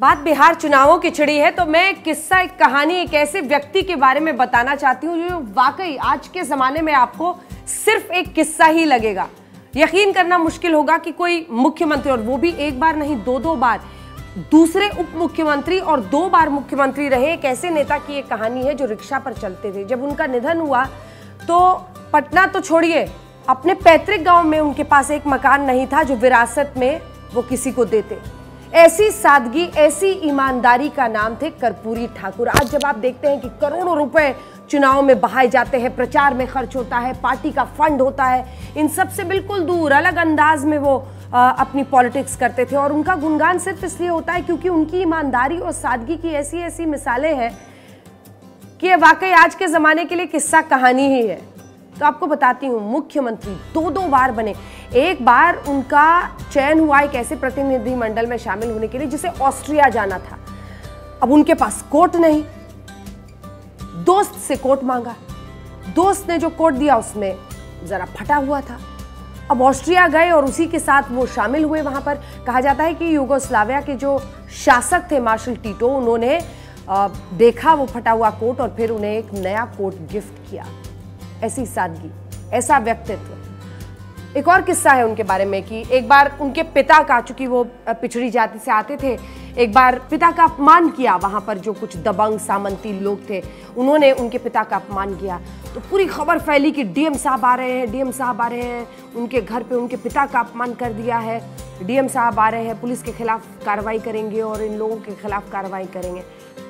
बात बिहार चुनावों की छिड़ी है तो मैं किस्सा एक कहानी एक ऐसे व्यक्ति के बारे में बताना चाहती हूँ जो वाकई आज के जमाने में आपको सिर्फ एक किस्सा ही लगेगा। यकीन करना मुश्किल होगा कि कोई मुख्यमंत्री, और वो भी एक बार नहीं दो बार, दूसरे उप मुख्यमंत्री और 2 बार मुख्यमंत्री रहे एक ऐसे नेता की एक कहानी है जो रिक्शा पर चलते थे। जब उनका निधन हुआ तो पटना तो छोड़िए, अपने पैतृक गांव में उनके पास एक मकान नहीं था जो विरासत में वो किसी को देते। ऐसी सादगी, ऐसी ईमानदारी का नाम थे कर्पूरी ठाकुर। आज जब आप देखते हैं कि करोड़ों रुपए चुनाव में बहाए जाते हैं, प्रचार में खर्च होता है, पार्टी का फंड होता है, इन सब से बिल्कुल दूर अलग अंदाज में वो अपनी पॉलिटिक्स करते थे। और उनका गुणगान सिर्फ इसलिए होता है क्योंकि उनकी ईमानदारी और सादगी की ऐसी ऐसी मिसालें हैं कि ये वाकई आज के ज़माने के लिए किस्सा कहानी ही है। तो आपको बताती हूँ, मुख्यमंत्री 2 बार बने। एक बार उनका चयन हुआ एक ऐसे प्रतिनिधि मंडल में शामिल होने के लिए जिसे ऑस्ट्रिया जाना था। अब उनके पास कोट नहीं, दोस्त से कोट मांगा। दोस्त ने जो कोट दिया उसमें जरा फटा हुआ था। अब ऑस्ट्रिया गए और उसी के साथ वो शामिल हुए। वहां पर कहा जाता है कि यूगोस्लाविया के जो शासक थे मार्शल टीटो, उन्होंने देखा वो फटा हुआ कोट और फिर उन्हें एक नया कोट गिफ्ट किया। ऐसी सादगी, ऐसा व्यक्तित्व। एक और किस्सा है उनके बारे में कि एक बार उनके पिता का, चूंकि वो पिछड़ी जाति से आते थे, एक बार पिता का अपमान किया। वहां पर जो कुछ दबंग सामंती लोग थे उन्होंने उनके पिता का अपमान किया तो पूरी खबर फैली कि डीएम साहब आ रहे हैं, डीएम साहब आ रहे हैं, उनके घर पे उनके पिता का अपमान कर दिया है, डीएम साहब आ रहे हैं, पुलिस के खिलाफ कार्रवाई करेंगे और इन लोगों के खिलाफ कार्रवाई करेंगे।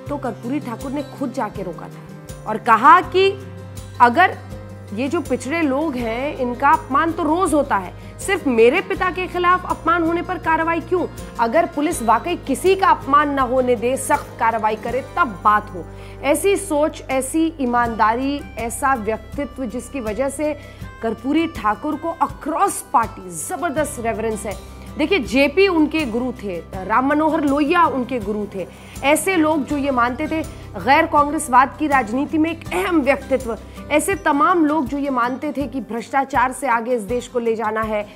तो कर्पूरी ठाकुर ने खुद जाके रोका था और कहा कि अगर ये जो पिछड़े लोग हैं इनका अपमान तो रोज होता है, सिर्फ मेरे पिता के खिलाफ अपमान होने पर कार्रवाई क्यों? अगर पुलिस वाकई किसी का अपमान ना होने दे, सख्त कार्रवाई करे तब बात हो। ऐसी सोच, ऐसी ईमानदारी, ऐसा व्यक्तित्व जिसकी वजह से कर्पूरी ठाकुर को अक्रॉस पार्टी जबरदस्त रेफरेंस है। देखिए, जेपी उनके गुरु थे, राम मनोहर लोहिया उनके गुरु थे। ऐसे लोग जो ये मानते थे गैर कांग्रेसवाद की राजनीति में एक अहम व्यक्तित्व, ऐसे तमाम लोग जो ये मानते थे कि भ्रष्टाचार से आगे इस देश को ले जाना है।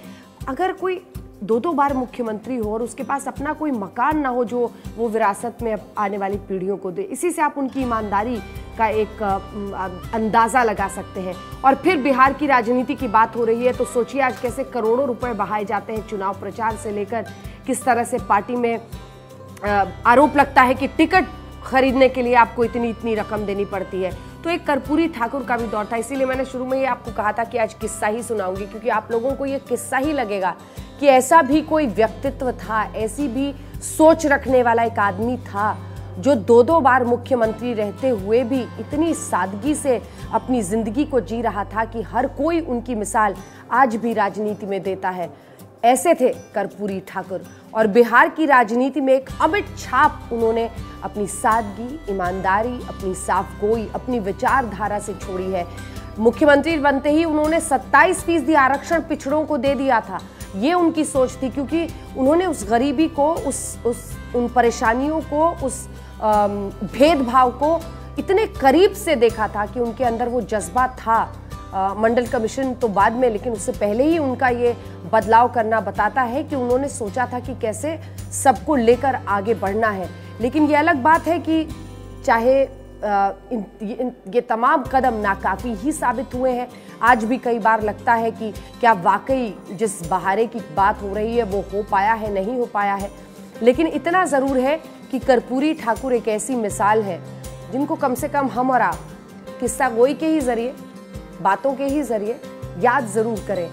अगर कोई 2 बार मुख्यमंत्री हो और उसके पास अपना कोई मकान ना हो जो वो विरासत में आने वाली पीढ़ियों को दे, इसी से आप उनकी ईमानदारी का एक अंदाज़ा लगा सकते हैं। और फिर बिहार की राजनीति की बात हो रही है तो सोचिए आज कैसे करोड़ों रुपए बहाए जाते हैं चुनाव प्रचार से लेकर, किस तरह से पार्टी में आरोप लगता है कि टिकट खरीदने के लिए आपको इतनी रकम देनी पड़ती है। तो एक कर्पूरी ठाकुर का भी दौर था। इसीलिए मैंने शुरू में ही आपको कहा था कि आज किस्सा ही सुनाऊंगी, क्योंकि आप लोगों को ये किस्सा ही लगेगा कि ऐसा भी कोई व्यक्तित्व था, ऐसी भी सोच रखने वाला एक आदमी था जो 2 बार मुख्यमंत्री रहते हुए भी इतनी सादगी से अपनी जिंदगी को जी रहा था कि हर कोई उनकी मिसाल आज भी राजनीति में देता है। ऐसे थे कर्पूरी ठाकुर और बिहार की राजनीति में एक अमिट छाप उन्होंने अपनी सादगी, ईमानदारी, अपनी साफगोई, अपनी विचारधारा से छोड़ी है। मुख्यमंत्री बनते ही उन्होंने 27% आरक्षण पिछड़ों को दे दिया था। ये उनकी सोच थी क्योंकि उन्होंने उस गरीबी को, उन परेशानियों को, उस भेदभाव को इतने करीब से देखा था कि उनके अंदर वो जज्बा था। मंडल कमीशन तो बाद में, लेकिन उससे पहले ही उनका ये बदलाव करना बताता है कि उन्होंने सोचा था कि कैसे सबको लेकर आगे बढ़ना है। लेकिन ये अलग बात है कि चाहे ये तमाम कदम नाकाफी ही साबित हुए हैं। आज भी कई बार लगता है कि क्या वाकई जिस बहारे की बात हो रही है वो हो पाया है, नहीं हो पाया है। लेकिन इतना ज़रूर है कि कर्पूरी ठाकुर एक ऐसी मिसाल है जिनको कम से कम हम और आप किस्सा गोई के ही जरिए, बातों के ही जरिए याद जरूर करें,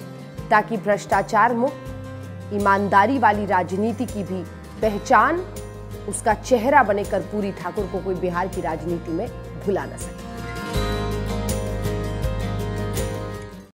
ताकि भ्रष्टाचार मुक्त, ईमानदारी वाली राजनीति की भी पहचान, उसका चेहरा बने कर्पूरी ठाकुर को कोई बिहार की राजनीति में भुला न सके।